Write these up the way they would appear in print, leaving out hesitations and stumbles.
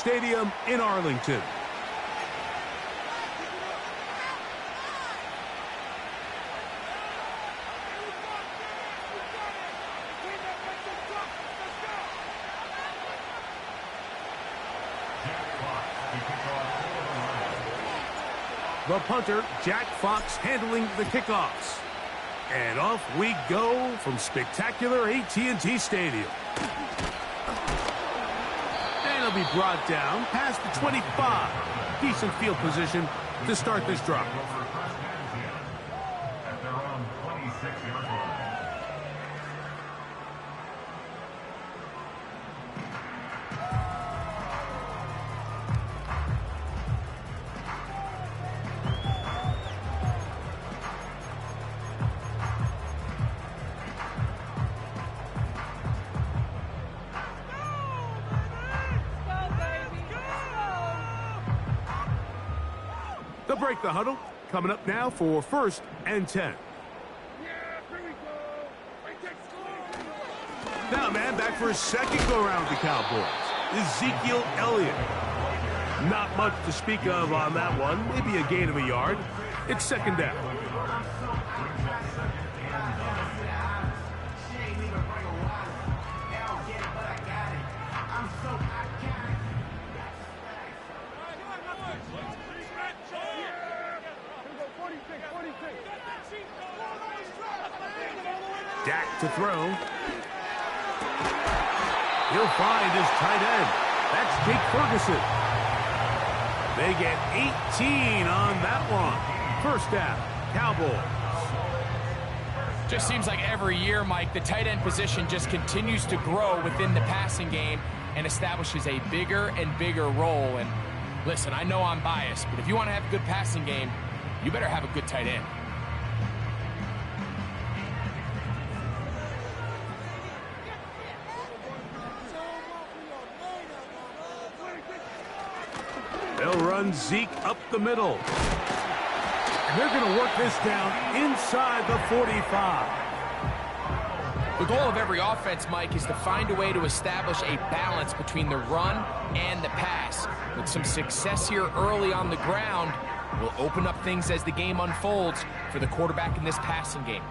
Stadium in Arlington. The punter, Jack Fox, handling the kickoffs. And off we go from spectacular AT&T Stadium. And it'll be brought down past the 25. Decent field position to start this drive. At their own 26-yard line. They'll break the huddle. Coming up now for 1st and 10. Now, man, back for his second go-around with the Cowboys. Ezekiel Elliott. Not much to speak of on that one. Maybe a gain of a yard. It's 2nd down. Dak to throw. He'll find his tight end. That's Jake Ferguson. They get 18 on that one. 1st down, Cowboys. Just seems like every year, Mike, the tight end position just continues to grow within the passing game and establishes a bigger and bigger role. And listen, I know I'm biased, but if you want to have a good passing game, you better have a good tight end. They'll run Zeke up the middle. And they're going to work this down inside the 45. The goal of every offense, Mike, is to find a way to establish a balance between the run and the pass. With some success here early on the ground, will open up things as the game unfolds for the quarterback in this passing game.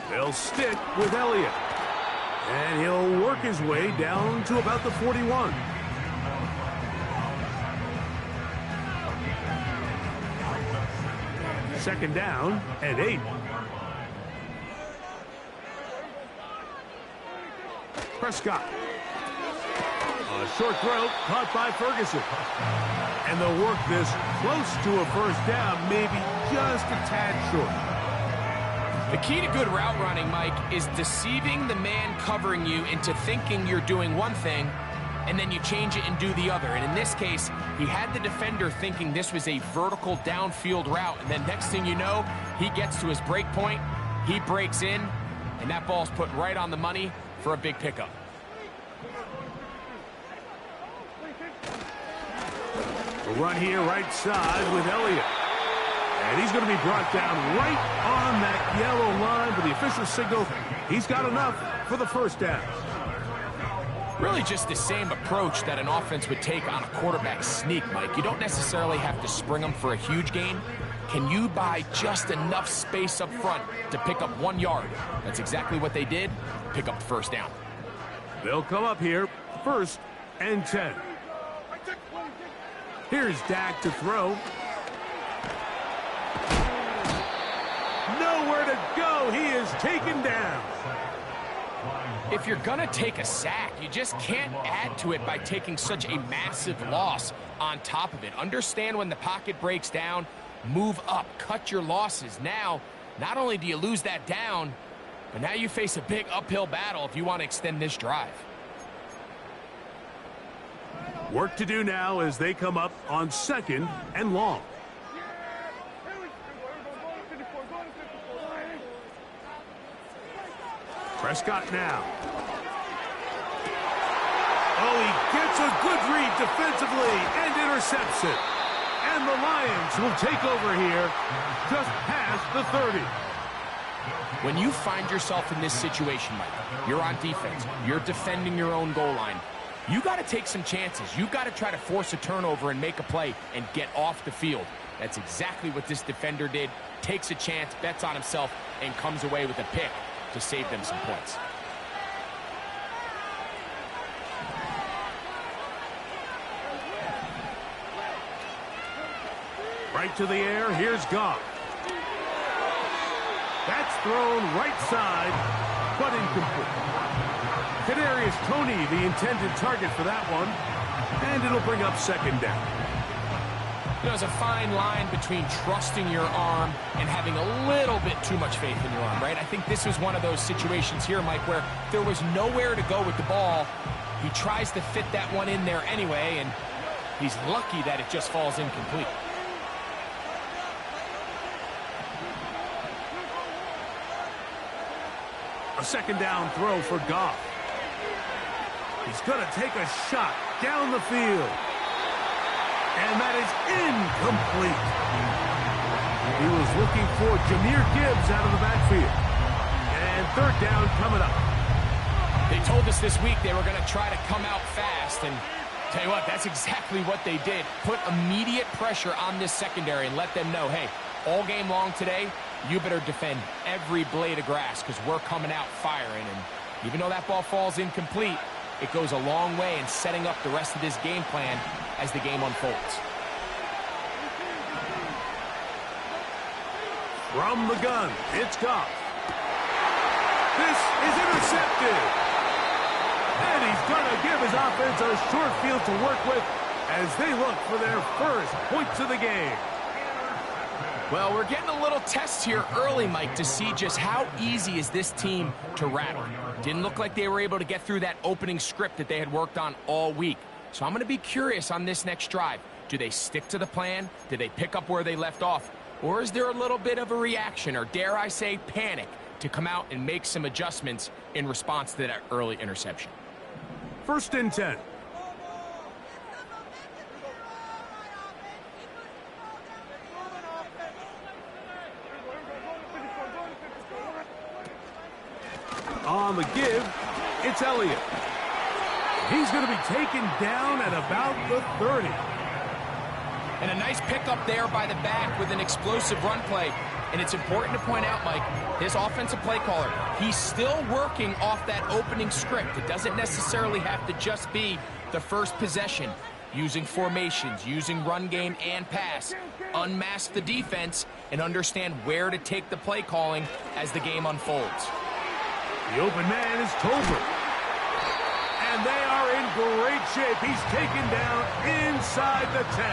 They'll stick with Elliott. And he'll work his way down to about the 41. Second down and 8. Prescott. A short throw caught by Ferguson. And they'll work this close to a 1st down, maybe just a tad short. The key to good route running, Mike, is deceiving the man covering you into thinking you're doing one thing, and then you change it and do the other. And in this case, he had the defender thinking this was a vertical downfield route, and then next thing you know, he gets to his break point, he breaks in, and that ball's put right on the money for a big pickup. A run here right side with Elliott. And he's going to be brought down right on that yellow line for the official signal. He's got enough for the 1st down. Really just the same approach that an offense would take on a quarterback sneak, Mike. You don't necessarily have to spring them for a huge gain. Can you buy just enough space up front to pick up 1 yard? That's exactly what they did. Pick up the 1st down. They'll come up here 1st and 10. Here's Dak to throw. Nowhere to go. He is taken down. If you're going to take a sack, you just can't add to it by taking such a massive loss on top of it. Understand when the pocket breaks down, move up, cut your losses. Now, not only do you lose that down, but now you face a big uphill battle if you want to extend this drive. Work to do now as they come up on 2nd and long. Prescott now. Oh, he gets a good read defensively and intercepts it. And the Lions will take over here just past the 30. When you find yourself in this situation, Mike, you're on defense, you're defending your own goal line, you got to take some chances. You got to try to force a turnover and make a play and get off the field. That's exactly what this defender did. Takes a chance, bets on himself, and comes away with a pick to save them some points. Right to the air, here's Goff. That's thrown right side, but incomplete. Kadarius Toney, the intended target for that one, and it'll bring up second down. There's a fine line between trusting your arm and having a little bit too much faith in your arm, right? I think this was one of those situations here, Mike, where there was nowhere to go with the ball. He tries to fit that one in there anyway, and he's lucky that it just falls incomplete. A second down throw for Goff. He's going to take a shot down the field. And that is incomplete. He was looking for Jahmyr Gibbs out of the backfield. And third down coming up. They told us this week they were going to try to come out fast. And tell you what, that's exactly what they did. Put immediate pressure on this secondary and let them know, hey, all game long today, you better defend every blade of grass because we're coming out firing. And even though that ball falls incomplete, it goes a long way in setting up the rest of this game plan as the game unfolds. From the gun, it's Goff. This is intercepted. And he's going to give his offense a short field to work with as they look for their first points of the game. Well, we're getting a little test here early, Mike, to see just how easy is this team to rattle. Didn't look like they were able to get through that opening script that they had worked on all week. So I'm going to be curious on this next drive. Do they stick to the plan? Do they pick up where they left off? Or is there a little bit of a reaction, or dare I say panic, to come out and make some adjustments in response to that early interception? 1st and 10. On the give, it's Elliott. He's going to be taken down at about the 30. And a nice pickup there by the back with an explosive run play. And it's important to point out, Mike, his offensive play caller, he's still working off that opening script. It doesn't necessarily have to just be the first possession. Using formations, using run game and pass. Unmask the defense and understand where to take the play calling as the game unfolds. The open man is Tolbert. And they are in great shape. He's taken down inside the 10.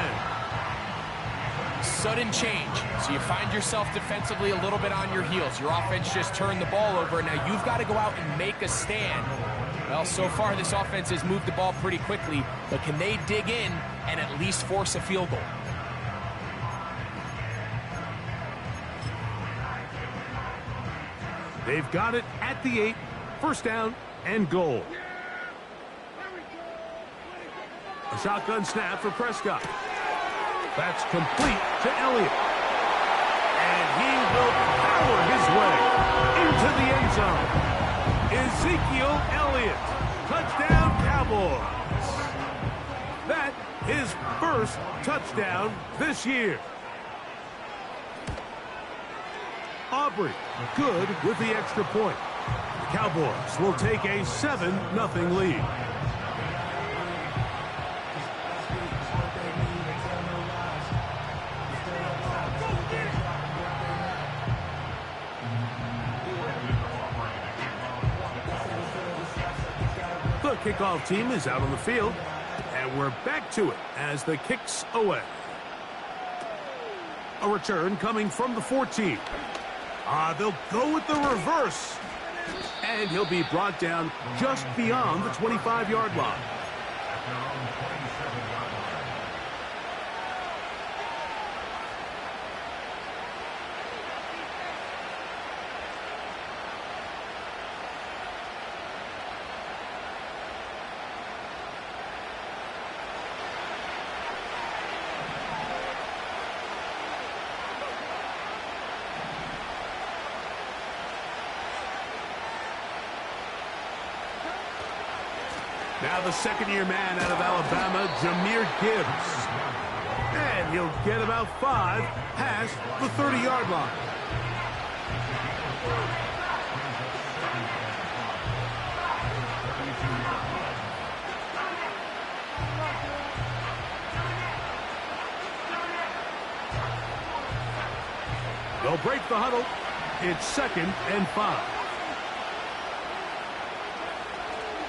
Sudden change. So you find yourself defensively a little bit on your heels. Your offense just turned the ball over, and now you've got to go out and make a stand. Well, so far this offense has moved the ball pretty quickly, but can they dig in and at least force a field goal? They've got it at the 8. 1st down and goal. A shotgun snap for Prescott. That's complete to Elliott. And he will power his way into the end zone. Ezekiel Elliott. Touchdown, Cowboys. That his first touchdown this year. Aubrey, good with the extra point. The Cowboys will take a 7-0 lead. The kickoff team is out on the field, and we're back to it as the kick's away. A return coming from the 14. They'll go with the reverse. And he'll be brought down just beyond the 25-yard line. Now the second-year man out of Alabama, Jahmyr Gibbs. And he'll get about 5 past the 30-yard line. They'll break the huddle. It's 2nd and 5.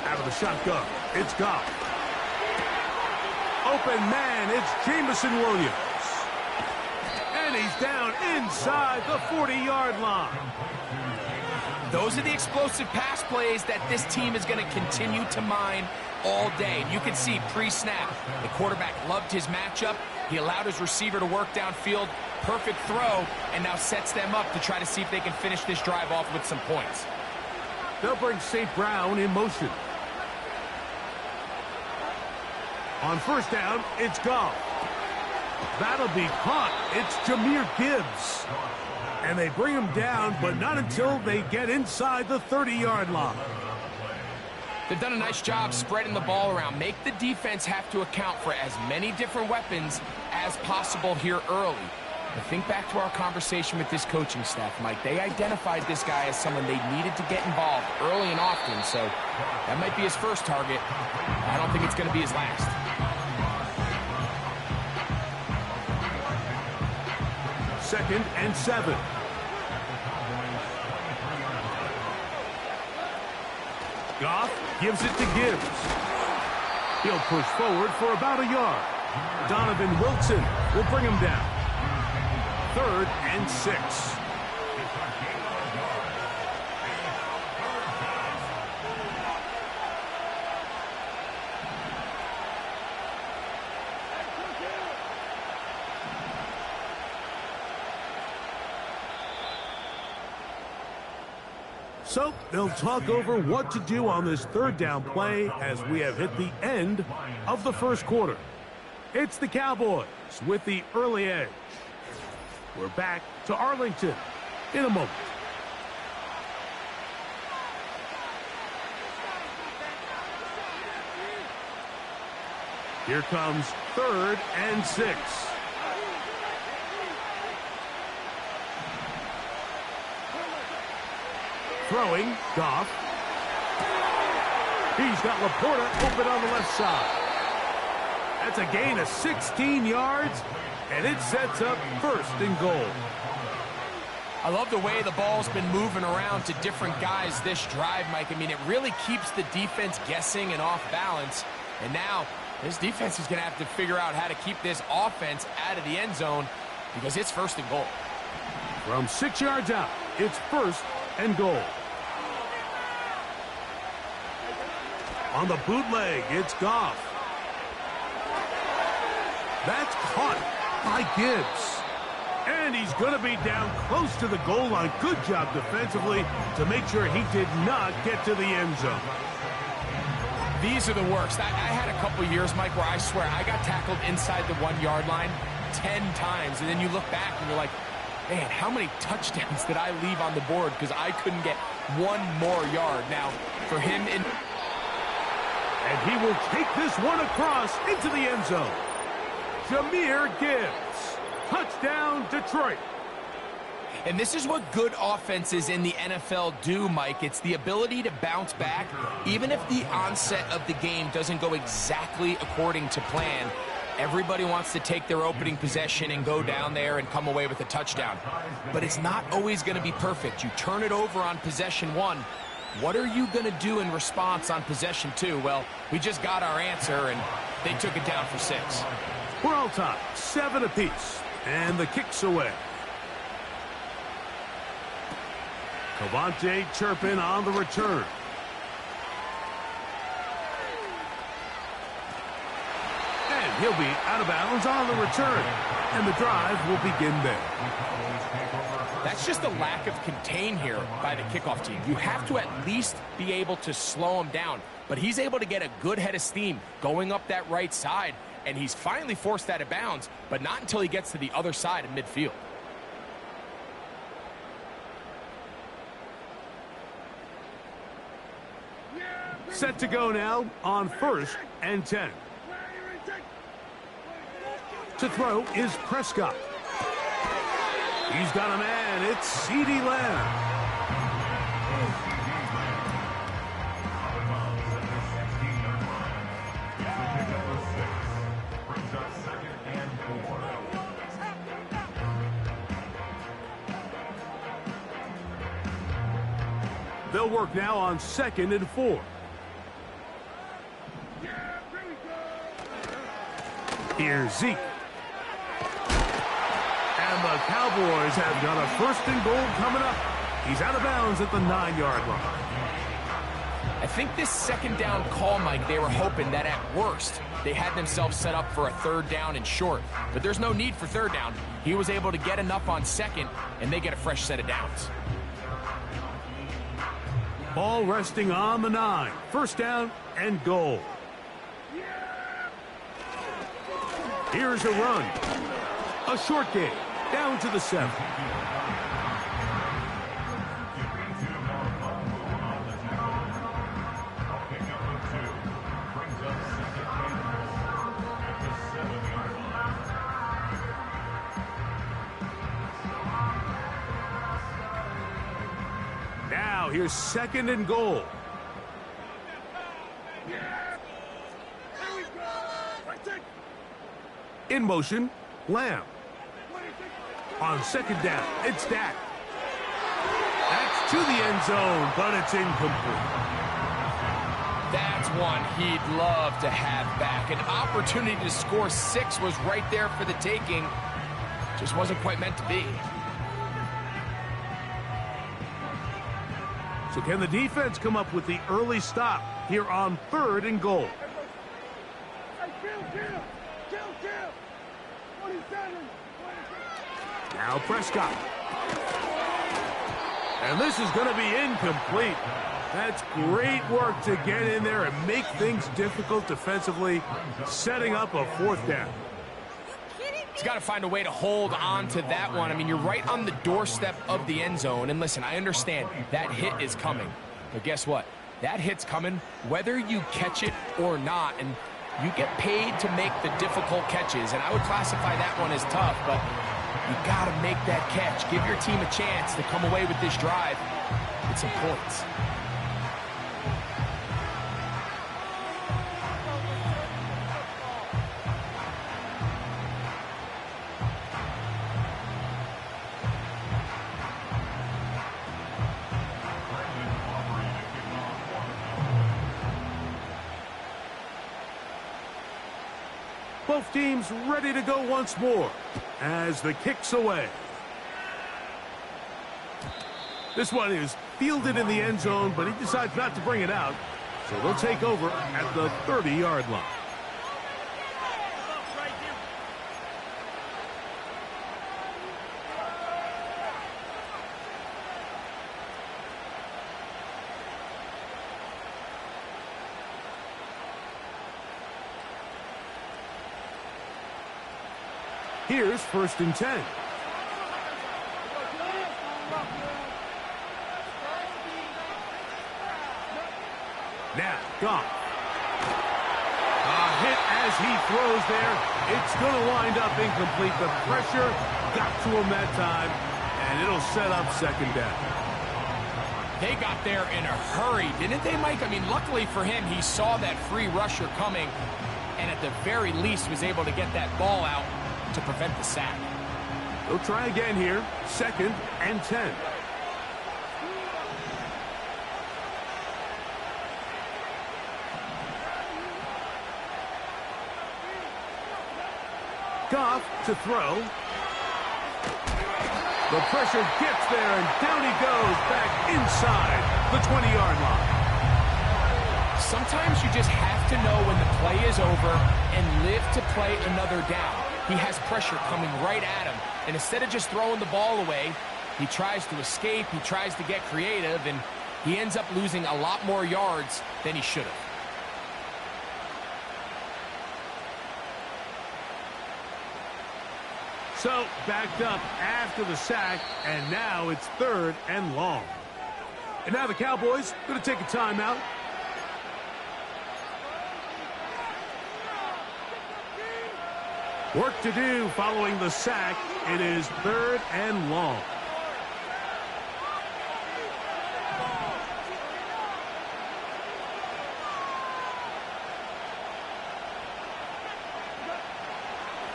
Out of the shotgun, it's Goff. Open man, it's Jameson Williams. And he's down inside the 40-yard line. Those are the explosive pass plays that this team is going to continue to mine all day. And you can see pre-snap, the quarterback loved his matchup. He allowed his receiver to work downfield. Perfect throw, and now sets them up to try to see if they can finish this drive off with some points. They'll bring St. Brown in motion. On first down, it's Goff. That'll be caught. It's Jahmyr Gibbs. And they bring him down, but not until they get inside the 30-yard line. They've done a nice job spreading the ball around. Make the defense have to account for as many different weapons as possible here early. But think back to our conversation with this coaching staff, Mike. They identified this guy as someone they needed to get involved early and often, so that might be his first target. I don't think it's going to be his last. Second and 7. Goff gives it to Gibbs. He'll push forward for about a yard. Donovan Wilson will bring him down. 3rd and 6. So they'll talk over what to do on this 3rd down play as we have hit the end of the first quarter. It's the Cowboys with the early edge. We're back to Arlington in a moment. Here comes 3rd and 6. Throwing, Goff. He's got Laporta open on the left side. That's a gain of 16 yards, and it sets up 1st and goal. I love the way the ball's been moving around to different guys this drive, Mike. I mean, it really keeps the defense guessing and off balance. And now, this defense is going to have to figure out how to keep this offense out of the end zone because it's 1st and goal. From 6 yards out, it's 1st and goal. On the bootleg, it's Goff. That's caught by Gibbs. And he's going to be down close to the goal line. Good job defensively to make sure he did not get to the end zone. These are the worst. I had a couple years, Mike, where I swear I got tackled inside the 1-yard line 10 times. And then you look back and you're like, man, how many touchdowns did I leave on the board because I couldn't get one more yard? Now, for him in... And he will take this one across into the end zone. Jahmyr Gibbs. Touchdown, Detroit. And this is what good offenses in the NFL do, Mike. It's the ability to bounce back, even if the onset of the game doesn't go exactly according to plan. Everybody wants to take their opening possession and go down there and come away with a touchdown. But it's not always going to be perfect. You turn it over on possession 1. What are you going to do in response on possession 2? Well, we just got our answer, and they took it down for 6. We're all tied, 7 apiece, and the kick's away. Cavante Turpin on the return. And he'll be out of bounds on the return, and the drive will begin there. That's just a lack of contain here by the kickoff team. You have to at least be able to slow him down. But he's able to get a good head of steam going up that right side, and he's finally forced out of bounds, but not until he gets to the other side of midfield. Set to go now on 1st and 10. To throw is Prescott. He's got a man. It's CeeDee Lamb. They'll work now on 2nd and 4. Here's Zeke. And the Cowboys have got a 1st and goal coming up. He's out of bounds at the 9-yard line. I think this 2nd down call, Mike, they were hoping that at worst they had themselves set up for a 3rd down and short. But there's no need for 3rd down. He was able to get enough on 2nd, and they get a fresh set of downs. Ball resting on the 9. 1st down and goal. Here's a run. A short game. Down to the 7. Now here's 2nd and goal. In motion, Lamb. On 2nd down, it's Dak. That's to the end zone, but it's incomplete. That's one he'd love to have back. An opportunity to score 6 was right there for the taking. Just wasn't quite meant to be. So can the defense come up with the early stop here on 3rd and goal? Now Prescott. And this is going to be incomplete. That's great work to get in there and make things difficult defensively, setting up a 4th down. He's got to find a way to hold on to that one. I mean, you're right on the doorstep of the end zone. And listen, I understand that hit is coming. But guess what? That hit's coming whether you catch it or not. And you get paid to make the difficult catches. And I would classify that one as tough, but you got to make that catch. Give your team a chance to come away with this drive with some points. Both teams ready to go once more as the kick's away. This one is fielded in the end zone, but he decides not to bring it out. So they'll take over at the 30-yard line. Here's 1st and 10. Now, Goff. A hit as he throws there. It's going to wind up incomplete. The pressure got to him that time, and it'll set up 2nd down. They got there in a hurry, didn't they, Mike? I mean, luckily for him, he saw that free rusher coming, and at the very least was able to get that ball out to prevent the sack. They'll try again here. 2nd and 10. Goff to throw. The pressure gets there, and down he goes back inside the 20-yard line. Sometimes you just have to know when the play is over and live to play another down. He has pressure coming right at him, and instead of just throwing the ball away, he tries to escape, he tries to get creative, and he ends up losing a lot more yards than he should have. So, backed up after the sack, and now it's 3rd and long. And now the Cowboys going to take a timeout. Work to do following the sack. It is 3rd and long.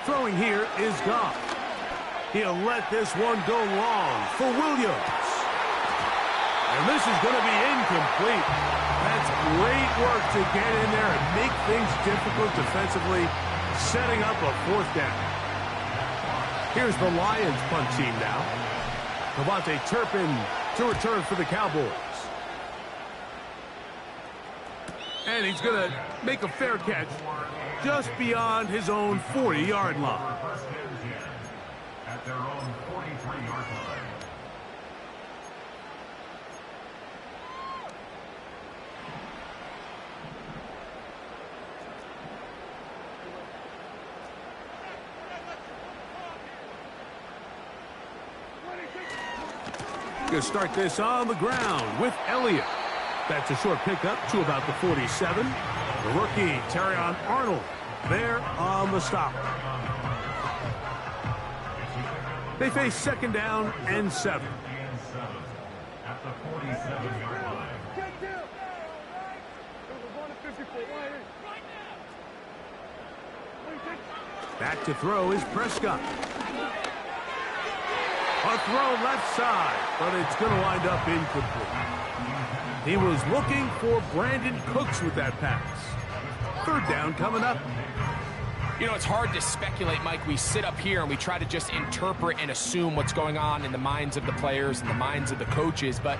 Throwing here is Goff. He'll let this one go long for Williams. And this is going to be incomplete. That's great work to get in there and make things difficult defensively, setting up a 4th down. Here's the Lions punt team now. Devontae Turpin to return for the Cowboys. And he's going to make a fair catch just beyond his own 40-yard line. At their own 43-yard line. Going to start this on the ground with Elliott. That's a short pickup to about the 47. The rookie, Terrion Arnold, there on the stop. They face 2nd down and 7. At the 47-yard line. Back to throw is Prescott. A throw left side, but it's going to wind up incomplete. He was looking for Brandon Cooks with that pass. 3rd down coming up. You know, it's hard to speculate, Mike. We sit up here and we try to just interpret and assume what's going on in the minds of the players and the minds of the coaches, but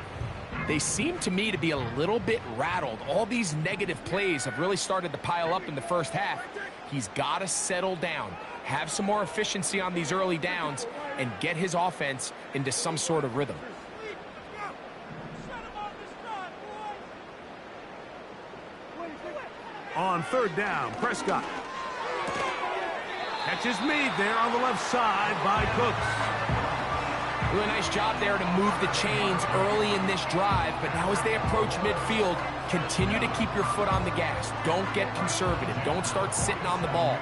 they seem to me to be a little bit rattled. All these negative plays have really started to pile up in the first half. He's got to settle down, have some more efficiency on these early downs, and get his offense into some sort of rhythm. On 3rd down, Prescott. Catch is made there on the left side by Cooks. Really nice job there to move the chains early in this drive, but now as they approach midfield, continue to keep your foot on the gas. Don't get conservative. Don't start sitting on the ball.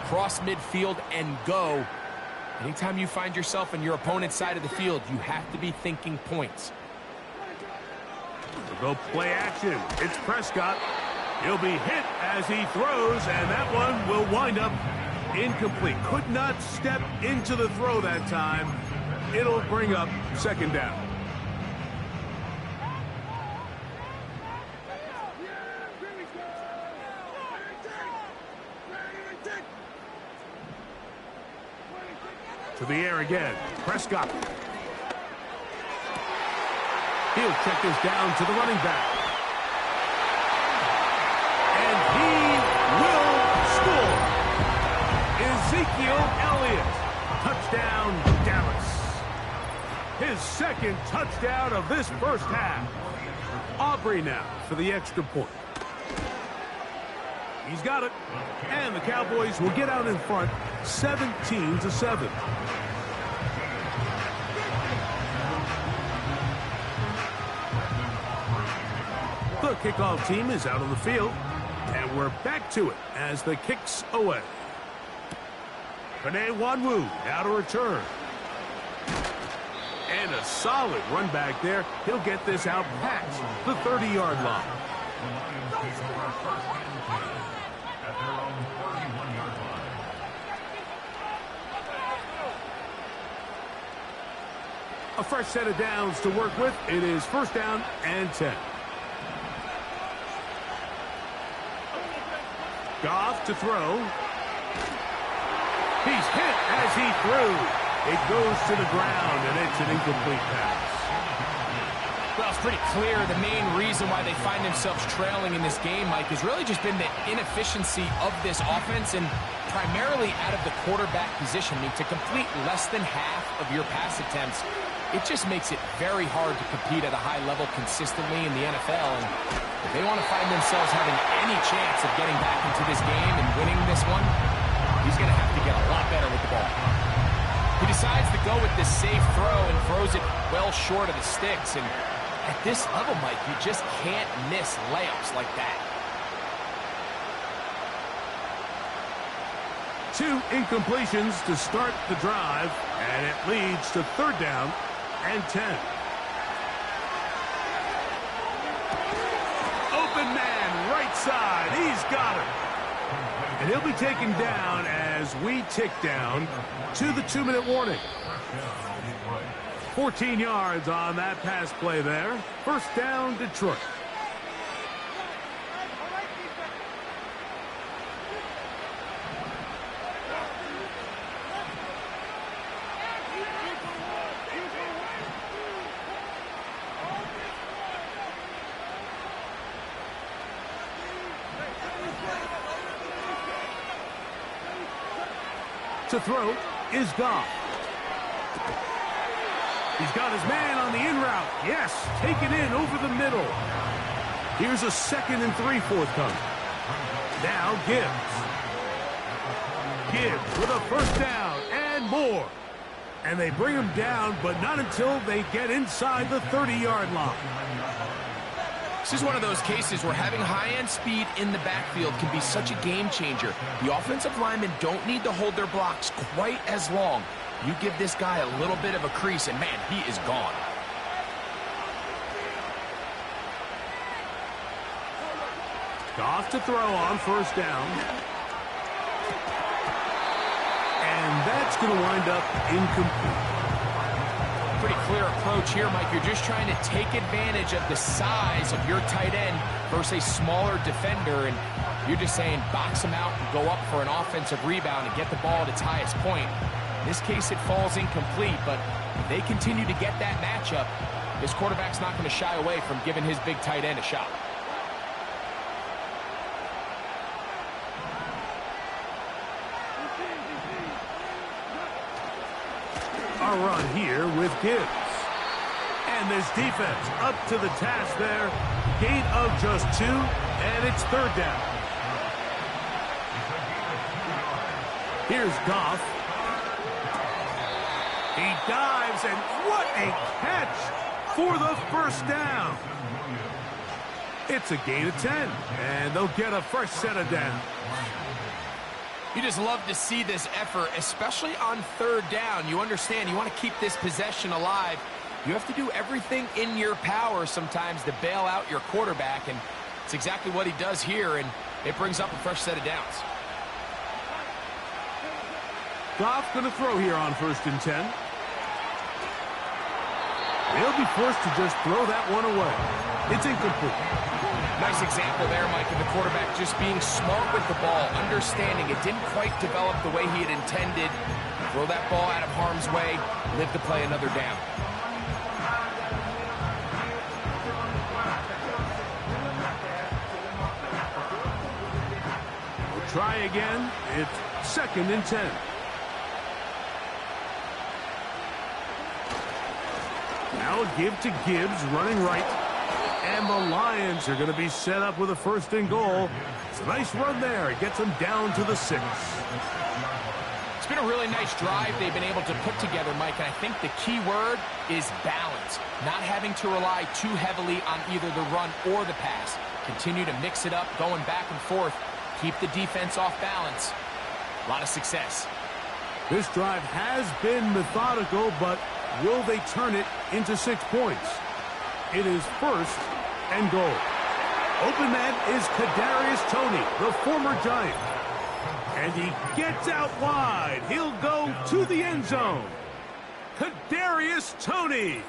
Cross midfield and go. Anytime you find yourself in your opponent's side of the field, you have to be thinking points. We'll go play action. It's Prescott. He'll be hit as he throws, and that one will wind up incomplete. Could not step into the throw that time. It'll bring up 2nd down. To the air again. Prescott. He'll check this down to the running back. And he will score. Ezekiel Elliott. Touchdown, Dallas. His 2nd touchdown of this first half. Aubrey now for the extra point. He's got it. And the Cowboys will get out in front 17-7. The kickoff team is out on the field. And we're back to it as the kick's away. Panay Wanwu now to return. And a solid run back there. He'll get this out past the 30-yard line. A fresh set of downs to work with. It is 1st down and 10. Goff to throw. He's hit as he threw. It goes to the ground, and it's an incomplete pass. Well, it's pretty clear the main reason why they find themselves trailing in this game, Mike, has really just been the inefficiency of this offense and primarily out of the quarterback position. I mean, to complete less than half of your pass attempts, it just makes it very hard to compete at a high level consistently in the NFL. And if they want to find themselves having any chance of getting back into this game and winning this one, he's going to have to get a lot better with the ball. He decides to go with this safe throw and throws it well short of the sticks. And at this level, Mike, you just can't miss layups like that. 2 incompletions to start the drive, and it leads to 3rd down and 10. Open man, right side. He's got it. And he'll be taken down as we tick down to the 2-minute warning. 14 yards on that pass play there. 1st down, Detroit. To throw is Goff. He's got his man on the in route. Yes, taken in over the middle. Here's a 2nd and 3 forthcoming. Now Gibbs. Gibbs with a 1st down and more. And they bring him down, but not until they get inside the 30-yard line. This is one of those cases where having high-end speed in the backfield can be such a game changer. The offensive linemen don't need to hold their blocks quite as long. You give this guy a little bit of a crease, and man, he is gone. Goff to throw on 1st down. And that's going to wind up incomplete. Pretty clear approach here, Mike. You're just trying to take advantage of the size of your tight end versus a smaller defender, and you're just saying box him out and go up for an offensive rebound and get the ball at its highest point. In this case, it falls incomplete, but if they continue to get that matchup, this quarterback's not going to shy away from giving his big tight end a shot. A run here with Gibbs. And this defense up to the task there. Gain of just 2, and it's 3rd down. Here's Goff. He dives, and what a catch for the 1st down. It's a gain of 10, and they'll get a fresh set of downs. You just love to see this effort, especially on 3rd down. You understand, you want to keep this possession alive. You have to do everything in your power sometimes to bail out your quarterback, and it's exactly what he does here, and it brings up a fresh set of downs. Goff going to throw here on 1st and 10. They'll be forced to just throw that one away. It's incomplete. Nice example there, Mike, of the quarterback just being smart with the ball, understanding it didn't quite develop the way he had intended. Throw that ball out of harm's way, live to play another down. We'll try again. It's 2nd and 10. Now a give to Gibbs, running right. And the Lions are going to be set up with a 1st and goal. It's a nice run there. It gets them down to the 6. It's been a really nice drive they've been able to put together, Mike, and I think the key word is balance. Not having to rely too heavily on either the run or the pass. Continue to mix it up, going back and forth. Keep the defense off balance. A lot of success. This drive has been methodical, but will they turn it into 6 points? It is 1st and goal. Open man is Kadarius Toney, the former Giant. And he gets out wide. He'll go to the end zone. Kadarius Toney.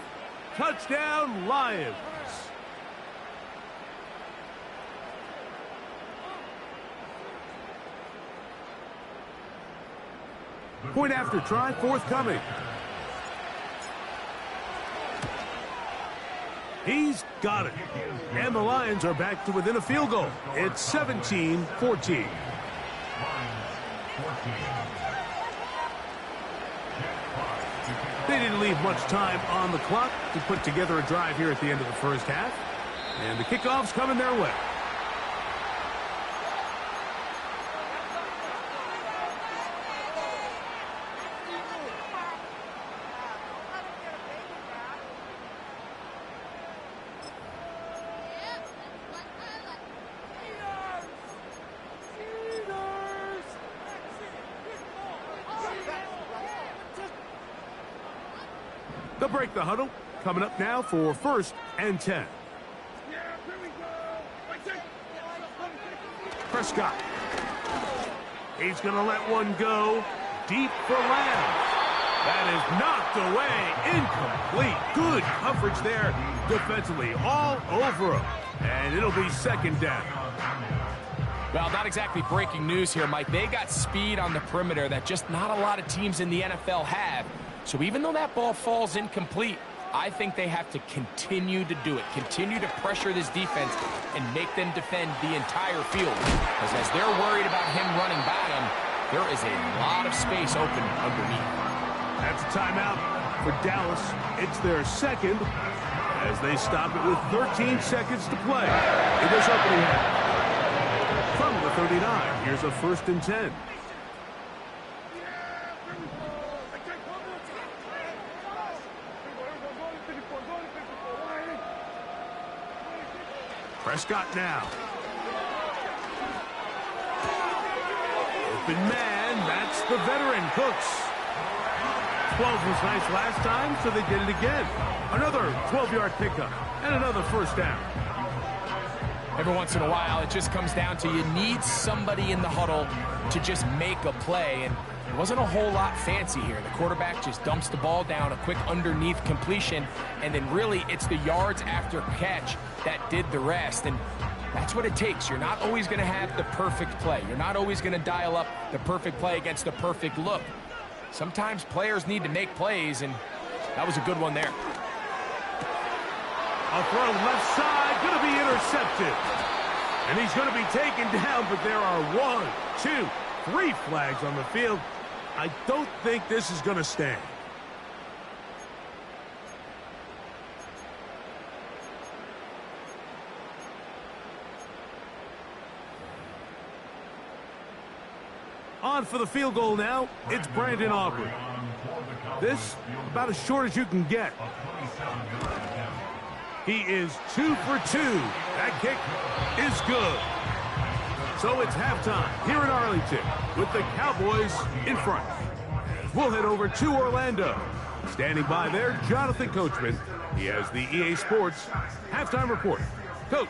Touchdown, Lions. Point after try forthcoming. He's got it. And the Lions are back to within a field goal. It's 17-14. They didn't leave much time on the clock to put together a drive here at the end of the 1st half. And the kickoff's coming their way. They'll break the huddle. Coming up now for 1st and 10. Prescott. He's going to let one go. Deep for Lamb. That is knocked away. Incomplete. Good coverage there defensively. All over him. And it'll be 2nd down. Well, not exactly breaking news here, Mike. They got speed on the perimeter that just not a lot of teams in the NFL have. So even though that ball falls incomplete, I think they have to continue to do it. Continue to pressure this defense and make them defend the entire field. Because as they're worried about him running by them, there is a lot of space open underneath. That's a timeout for Dallas. It's their 2nd as they stop it with 13 seconds to play in this opening half. From the 39, here's a 1st and 10. Prescott now. Open man, that's the veteran, Cooks. 12 was nice last time, so they did it again. Another 12-yard pickup and another 1st down. Every once in a while, it just comes down to you need somebody in the huddle to just make a play, and it wasn't a whole lot fancy here. The quarterback just dumps the ball down, a quick underneath completion, and then really it's the yards after catch that did the rest, and that's what it takes. You're not always going to have the perfect play. You're not always going to dial up the perfect play against the perfect look. Sometimes players need to make plays, and that was a good one there. A throw left side, going to be intercepted. And he's going to be taken down, but there are 1, 2, 3 flags on the field. I don't think this is going to stand. On for the field goal now, it's Brandon Aubrey. This, about as short as you can get. He is 2 for 2. That kick is good. So it's halftime here in Arlington with the Cowboys in front. We'll head over to Orlando. Standing by there, Jonathan Coachman. He has the EA Sports halftime report. Coach.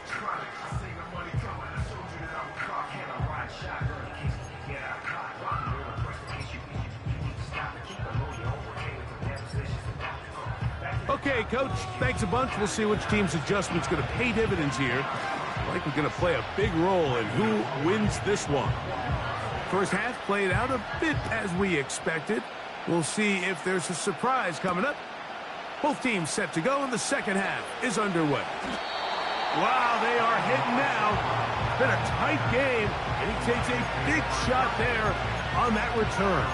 Okay, Coach, thanks a bunch. We'll see which team's adjustment's going to pay dividends here. I think we're going to play a big role in who wins this one. First half played out a bit as we expected. We'll see if there's a surprise coming up. Both teams set to go, and the second half is underway. Wow, they are hitting now. It's been a tight game, and he takes a big shot there on that return.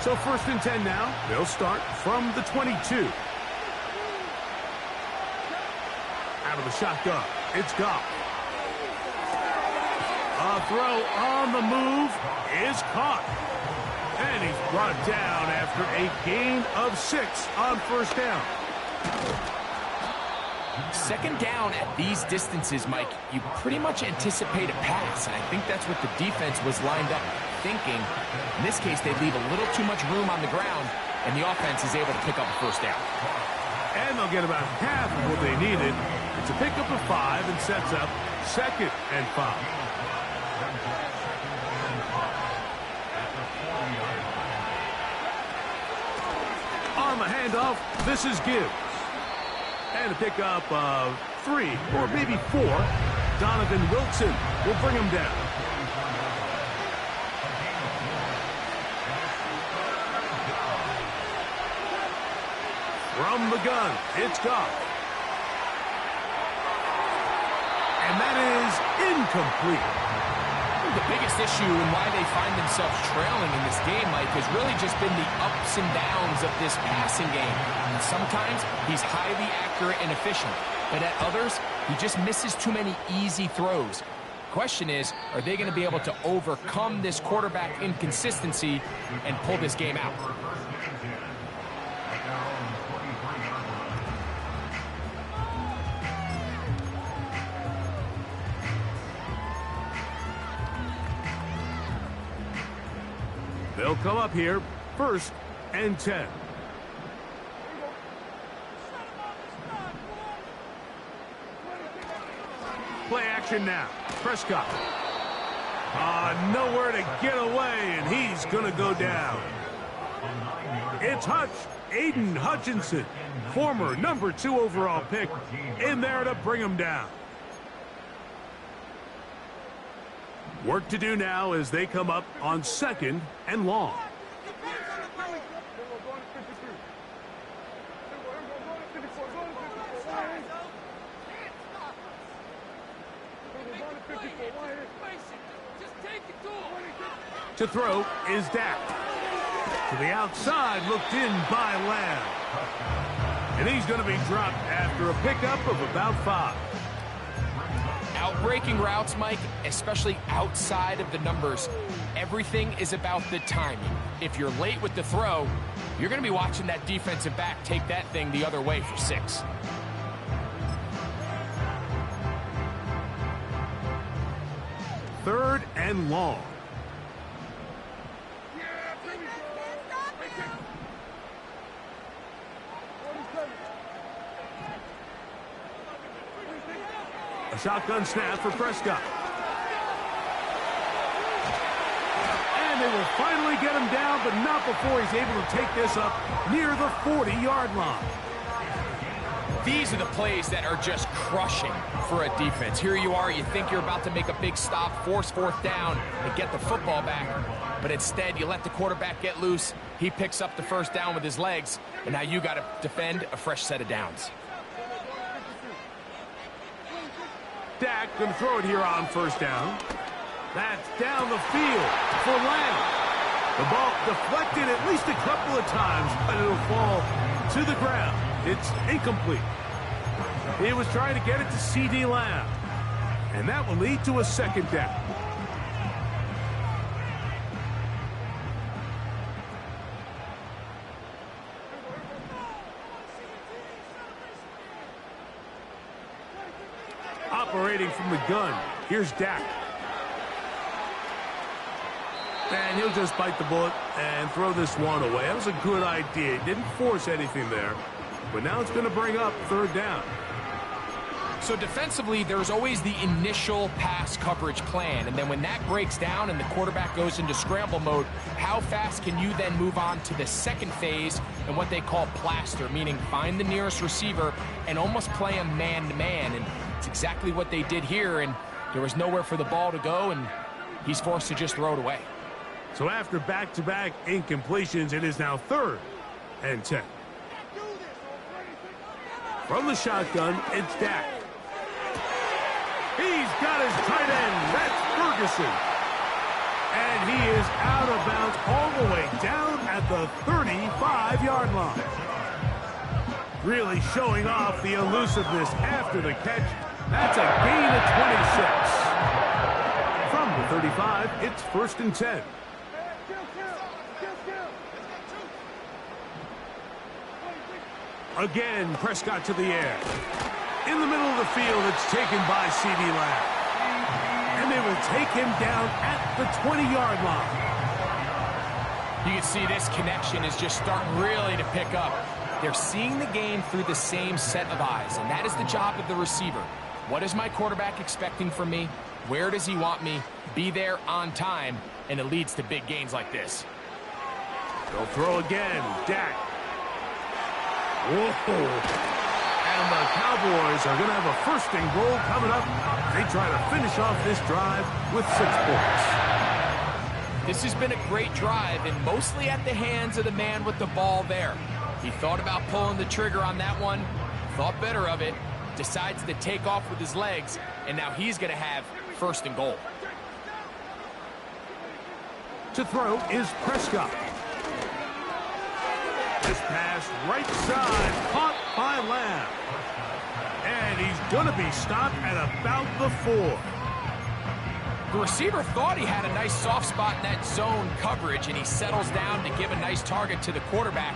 So 1st and 10 now. They'll start from the 22. Out of the shotgun. It's Goff. A throw on the move is caught. And he's brought down after a gain of 6 on 1st down. 2nd down at these distances, Mike, you pretty much anticipate a pass, and I think that's what the defense was lined up thinking. In this case, they leave a little too much room on the ground, and the offense is able to pick up a 1st down. And they'll get about half of what they needed. It's a pickup of 5 and sets up 2nd and 5. On the handoff, this is Gibbs. And a pickup of 3 or maybe 4. Donovan Wilson will bring him down. From the gun, it's Goff. And that is incomplete. The biggest issue and why they find themselves trailing in this game, Mike, has really just been the ups and downs of this passing game. And sometimes he's highly accurate and efficient, but at others, he just misses too many easy throws. Question is, are they going to be able to overcome this quarterback inconsistency and pull this game out? They'll come up here, 1st and 10. Play action now. Prescott. Nowhere to get away, and he's going to go down. It's Hutch. Aiden Hutchinson, former number 2 overall pick, in there to bring him down. Work to do now as they come up on 2nd and long. To throw is Dak. To the outside, looked in by Lamb. And he's going to be dropped after a pickup of about 5. Outbreaking routes, Mike, especially outside of the numbers, everything is about the timing. If you're late with the throw, you're going to be watching that defensive back take that thing the other way for 6. Third and long. A shotgun snap for Prescott. And they will finally get him down, but not before he's able to take this up near the 40-yard line. These are the plays that are just crushing for a defense. Here you are, you think you're about to make a big stop, force 4th down, and get the football back. But instead, you let the quarterback get loose. He picks up the 1st down with his legs, and now you got to defend a fresh set of downs. Dak going to throw it here on 1st down. That's down the field for Lamb. The ball deflected at least a couple of times, but it'll fall to the ground. It's incomplete. He was trying to get it to C.D. Lamb, and that will lead to a 2nd down. Operating from the gun, here's Dak. And he'll just bite the bullet and throw this one away. That was a good idea. He didn't force anything there. But now it's going to bring up 3rd down. So defensively, there's always the initial pass coverage plan. And then when that breaks down and the quarterback goes into scramble mode, how fast can you then move on to the 2nd phase and what they call plaster, meaning find the nearest receiver and almost play him man-to-man. And it's exactly what they did here, and there was nowhere for the ball to go, and he's forced to just throw it away. So after back-to-back incompletions, it is now 3rd and 10. From the shotgun, it's Dak. He's got his tight end. That's Ferguson. And he is out of bounds all the way down at the 35-yard line. Really showing off the elusiveness after the catch. That's a gain of 26. From the 35, it's 1st and 10. Again, Prescott to the air. In the middle of the field, it's taken by C.D. Lamb. And they will take him down at the 20-yard line. You can see this connection is just starting really to pick up. They're seeing the game through the same set of eyes, and that is the job of the receiver. What is my quarterback expecting from me? Where does he want me? Be there on time, and it leads to big gains like this. They'll throw again. Dak. Whoa. And the Cowboys are going to have a 1st and goal coming up. They try to finish off this drive with 6 points. This has been a great drive, and mostly at the hands of the man with the ball there. He thought about pulling the trigger on that one, thought better of it, decides to take off with his legs, and now he's going to have 1st and goal. To throw is Prescott. This pass right side, caught by Lamb. And he's going to be stopped at about the 4. The receiver thought he had a nice soft spot in that zone coverage, and he settles down to give a nice target to the quarterback.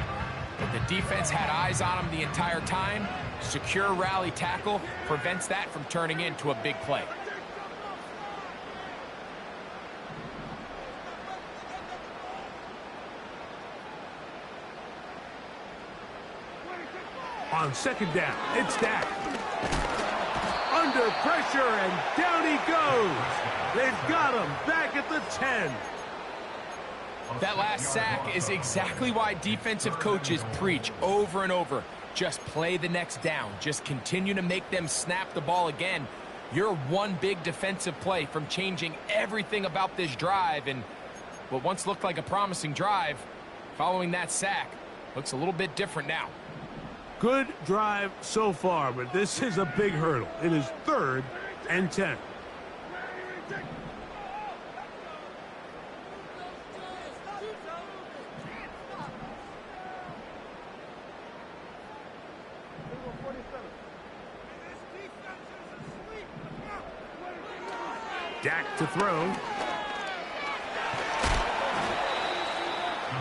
But the defense had eyes on him the entire time. Secure rally tackle prevents that from turning into a big play. On second down, it's Dak. Under pressure, and down he goes. They've got him back at the 10. That last sack is exactly why defensive coaches preach over and over. Just play the next down. Just continue to make them snap the ball again. You're one big defensive play from changing everything about this drive, and what once looked like a promising drive, following that sack, looks a little bit different now. Good drive so far, but this is a big hurdle. It is 3rd and 10. Dak to throw. The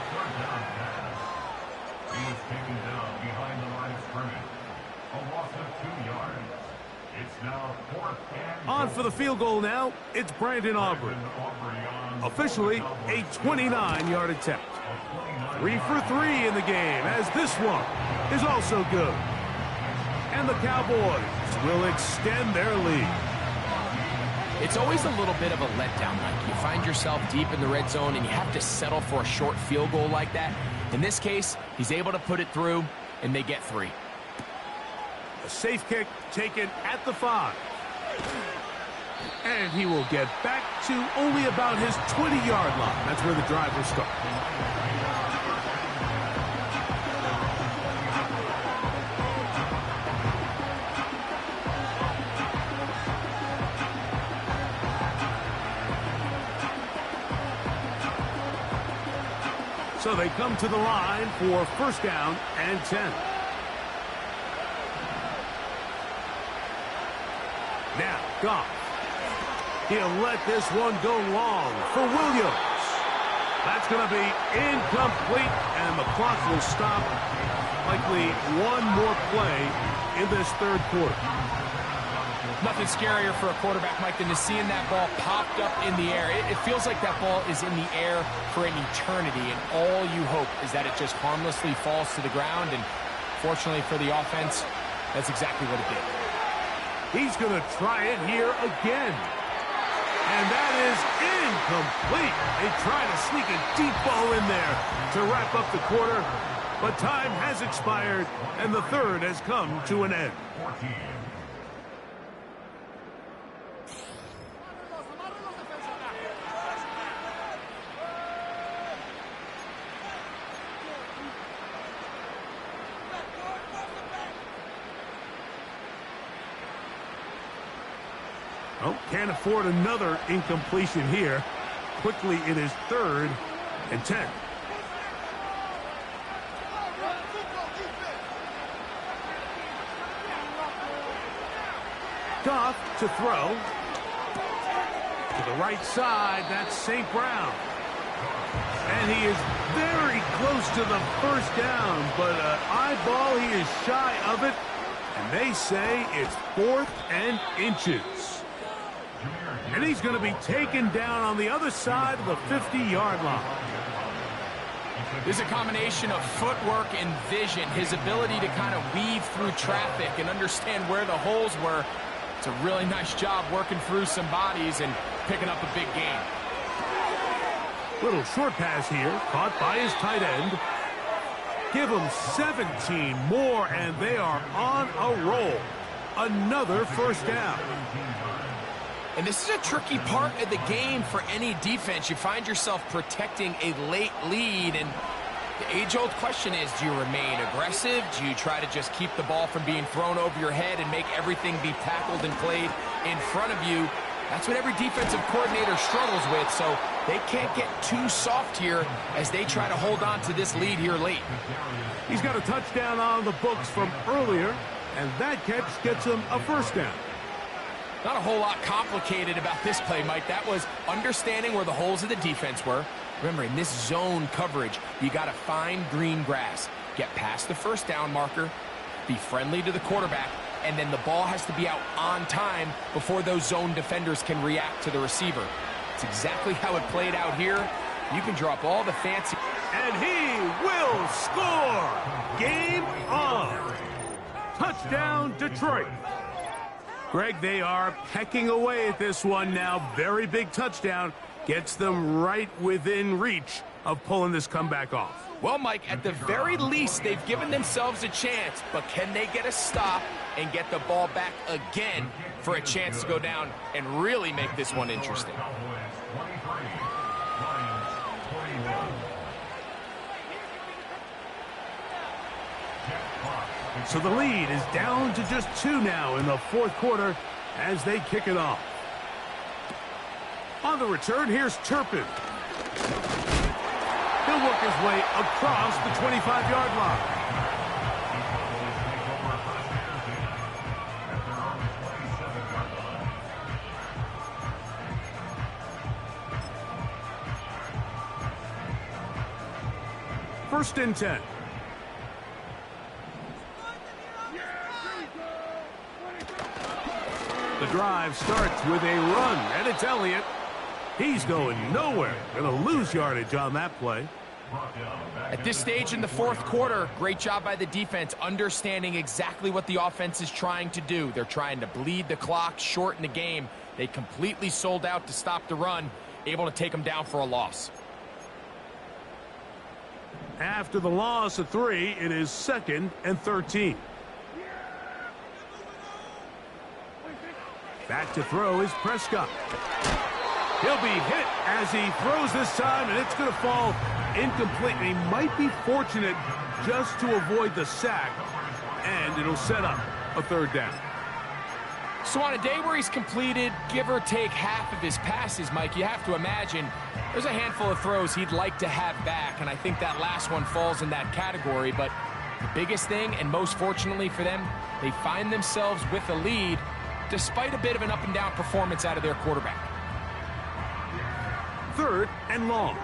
third down pass. He was taken down behind the line of scrimmage. A loss of 2 yards. It's now 4th and On for the field goal now. It's Brandon Aubrey. Officially a 29-yard attempt. 3 for 3 in the game, as this one is also good. And the Cowboys will extend their lead. It's always a little bit of a letdown, Mike. You find yourself deep in the red zone and you have to settle for a short field goal like that. In this case, he's able to put it through, and they get 3. A safe kick taken at the 5. And he will get back to only about his 20-yard line. That's where the drive will start. So they come to the line for 1st down and 10. Now, Goff. He'll let this one go long for Williams. That's going to be incomplete, and the clock will stop. Likely one more play in this 3rd quarter. Nothing scarier for a quarterback, Mike, than to seeing that ball popped up in the air. It feels like that ball is in the air for an eternity, and all you hope is that it just harmlessly falls to the ground, and fortunately for the offense, that's exactly what it did. He's going to try it here again. And that is incomplete. They try to sneak a deep ball in there to wrap up the quarter, but time has expired, and the 3rd has come to an end. 14. Oh, can't afford another incompletion here. Quickly, it is 3rd and 10. Goff to throw. To the right side, that's St. Brown. And he is very close to the 1st down, but an eyeball, he is shy of it. And they say it's 4th and inches. And he's going to be taken down on the other side of the 50-yard line. There's a combination of footwork and vision, his ability to kind of weave through traffic and understand where the holes were. It's a really nice job working through some bodies and picking up a big gain. Little short pass here, caught by his tight end. Give them 17 more, and they are on a roll. Another 1st down. And this is a tricky part of the game for any defense. You find yourself protecting a late lead, and the age-old question is, do you remain aggressive? Do you try to just keep the ball from being thrown over your head and make everything be tackled and played in front of you? That's what every defensive coordinator struggles with, so they can't get too soft here as they try to hold on to this lead here late. He's got a touchdown on the books from earlier, and that catch gets him a 1st down. Not a whole lot complicated about this play, Mike. That was understanding where the holes of the defense were. Remember, in this zone coverage, you got to find green grass, get past the 1st down marker, be friendly to the quarterback, and then the ball has to be out on time before those zone defenders can react to the receiver. It's exactly how it played out here. You can drop all the fancy... And he will score! Game on! Touchdown, Detroit. Greg, they are pecking away at this one now. Very big touchdown. Gets them right within reach of pulling this comeback off. Well, Mike, at the very least, they've given themselves a chance, but can they get a stop and get the ball back again for a chance to go down and really make this one interesting? So the lead is down to just 2 now in the fourth quarter as they kick it off. On the return, here's Turpin. He'll work his way across the 25-yard line. First and 10. The drive starts with a run, and it's Elliott. He's going nowhere. Going to lose yardage on that play. At this stage in the fourth quarter, great job by the defense, understanding exactly what the offense is trying to do. They're trying to bleed the clock, shorten the game. They completely sold out to stop the run, able to take them down for a loss. After the loss of 3, it is 2nd and 13. Back to throw is Prescott. He'll be hit as he throws this time, and it's going to fall incomplete. He might be fortunate just to avoid the sack, and it'll set up a 3rd down. So on a day where he's completed, give or take half of his passes, Mike, you have to imagine there's a handful of throws he'd like to have back, and I think that last one falls in that category. But the biggest thing, and most fortunately for them, they find themselves with a lead despite a bit of an up-and-down performance out of their quarterback. 3rd and long.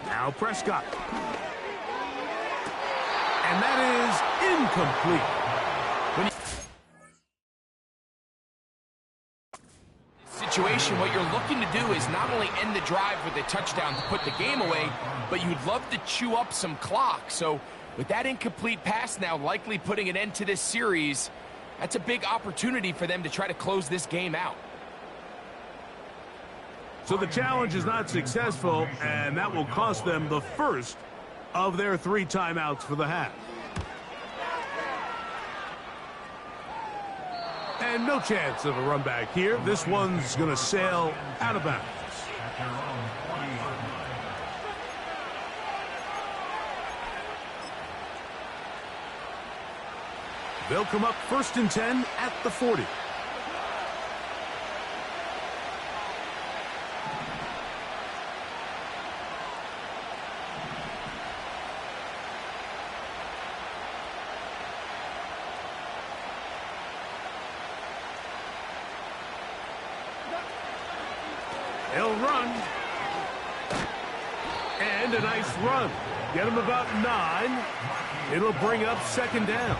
Now Prescott. And that is incomplete. Situation, what you're looking to do is not only end the drive with a touchdown to put the game away, but you'd love to chew up some clock. So with that incomplete pass now likely putting an end to this series, that's a big opportunity for them to try to close this game out. So the challenge is not successful, and that will cost them the first of their 3 timeouts for the half. And no chance of a run back here. This one's going to sail out of bounds. They'll come up 1st and 10 at the 40. He'll run. And a nice run. Get him about 9. It'll bring up 2nd down.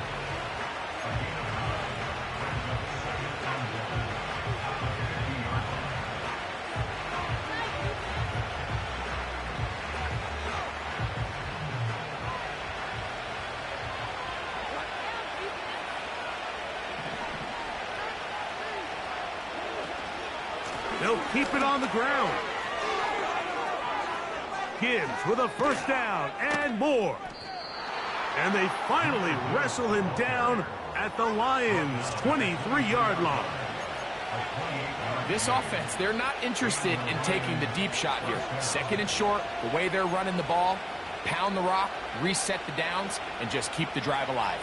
They'll keep it on the ground. Gibbs with a 1st down and more. And they finally wrestle him down at the Lions' 23-yard line. This offense, they're not interested in taking the deep shot here. 2nd and short, the way they're running the ball, pound the rock, reset the downs, and just keep the drive alive.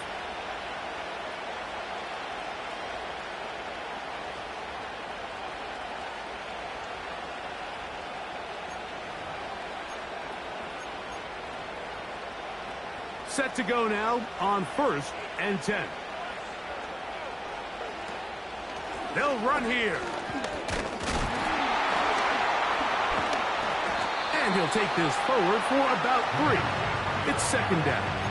Set to go now on 1st and 10. They'll run here. And he'll take this forward for about 3. It's 2nd down.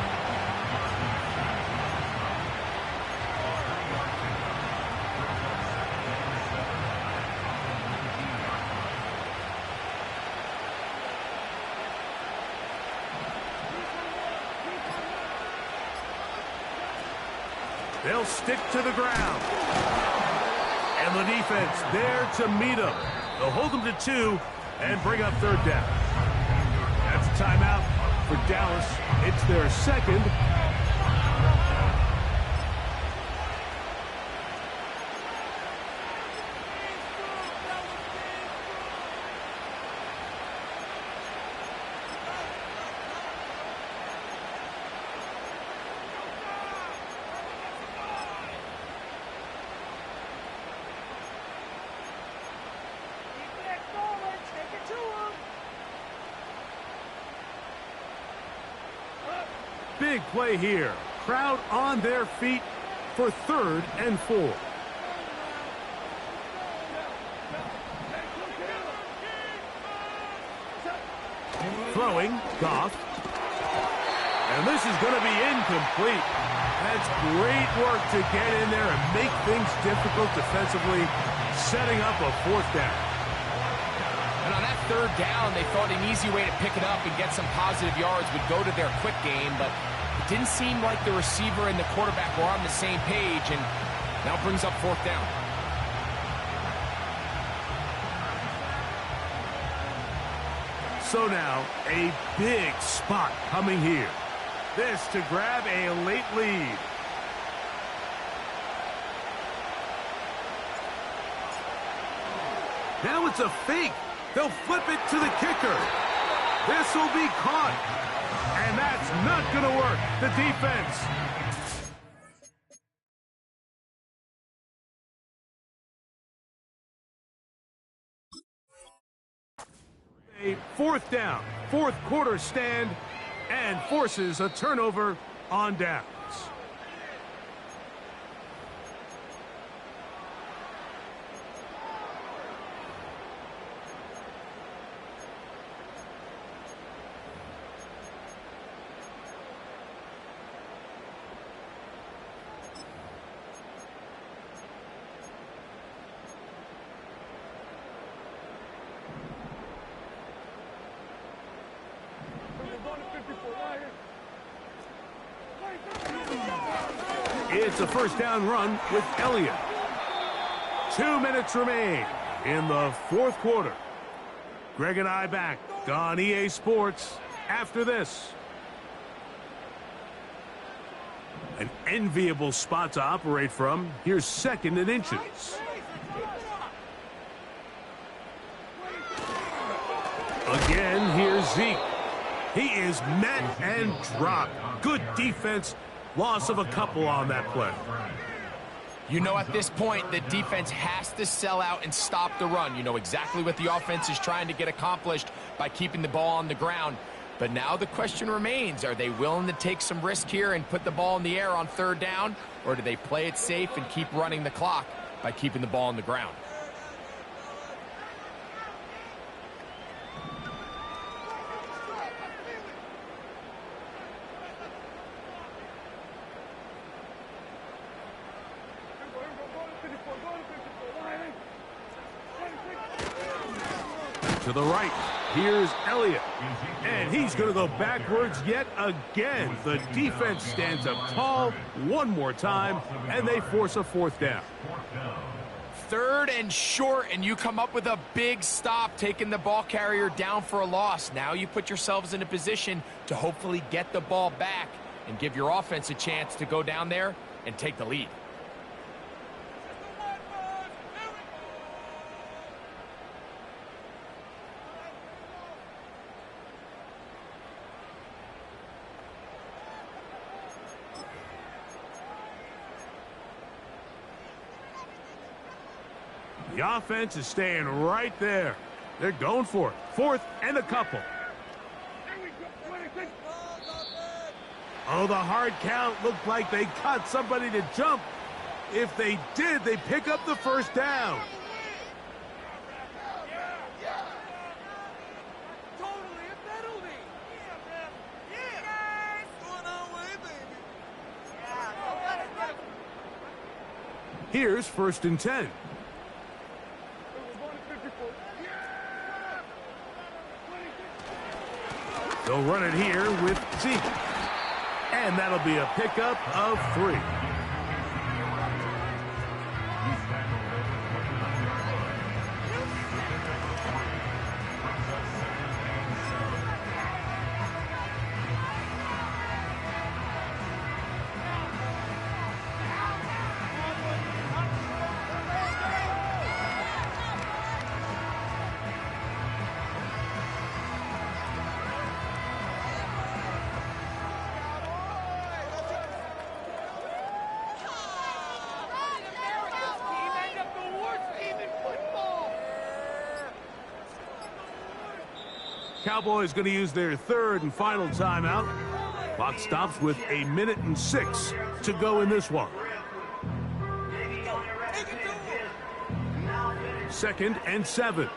They'll stick to the ground. And the defense there to meet them. They'll hold them to 2 and bring up third down. That's a timeout for Dallas. It's their second. Big play here. Crowd on their feet for 3rd and 4. Throwing, Goff. And this is going to be incomplete. That's great work to get in there and make things difficult defensively, setting up a 4th down. And on that 3rd down, they thought an easy way to pick it up and get some positive yards would go to their quick game, but it didn't seem like the receiver and the quarterback were on the same page, and now brings up 4th down. So now, a big spot coming here. This to grab a late lead. Now it's a fake. They'll flip it to the kicker. This will be caught. And that's not going to work. The defense. A 4th down, 4th quarter stand, and forces a turnover on downs. It's a 1st down run with Elliott. 2 minutes remain in the 4th quarter. Greg and I back on EA Sports after this. An enviable spot to operate from. Here's 2nd and inches. Again, here's Zeke. He is met and dropped. Good defense. Loss of a couple on that play. You know, at this point, the defense has to sell out and stop the run. You know exactly what the offense is trying to get accomplished by keeping the ball on the ground. But now the question remains, are they willing to take some risk here and put the ball in the air on 3rd down? Or do they play it safe and keep running the clock by keeping the ball on the ground? To the right, here's Elliott. And he's going to go backwards yet again. The defense stands up tall one more time, and they force a 4th down. 3rd and short, and you come up with a big stop, taking the ball carrier down for a loss. Now you put yourselves in a position to hopefully get the ball back and give your offense a chance to go down there and take the lead. The offense is staying right there. They're going for it. 4th and a couple. Oh, the hard count looked like they caught somebody to jump. If they did, they pick up the 1st down. Here's 1st and 10. They'll run it here with Zeke. And that'll be a pickup of 3. Cowboys going to use their third and final timeout. Clock stops with 1:06 to go in this one. 2nd and 7.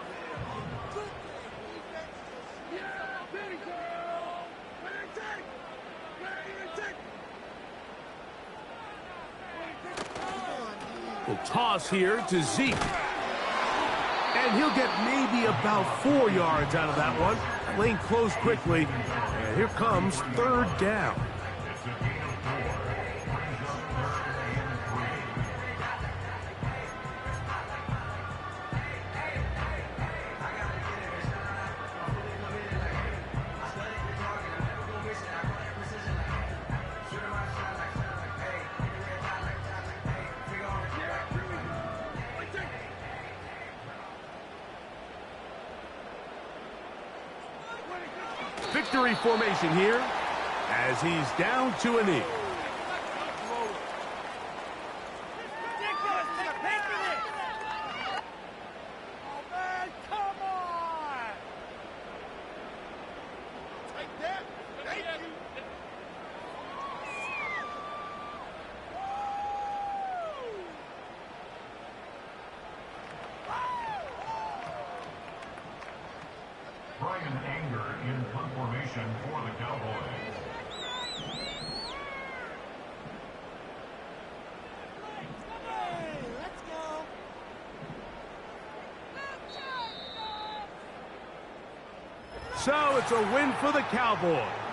We'll toss here to Zeke. And he'll get maybe about 4 yards out of that one. Lane closed quickly. And here comes 3rd down. Victory formation here as he's down to a knee. In punt formation for the Cowboys. Let's go. So it's a win for the Cowboys.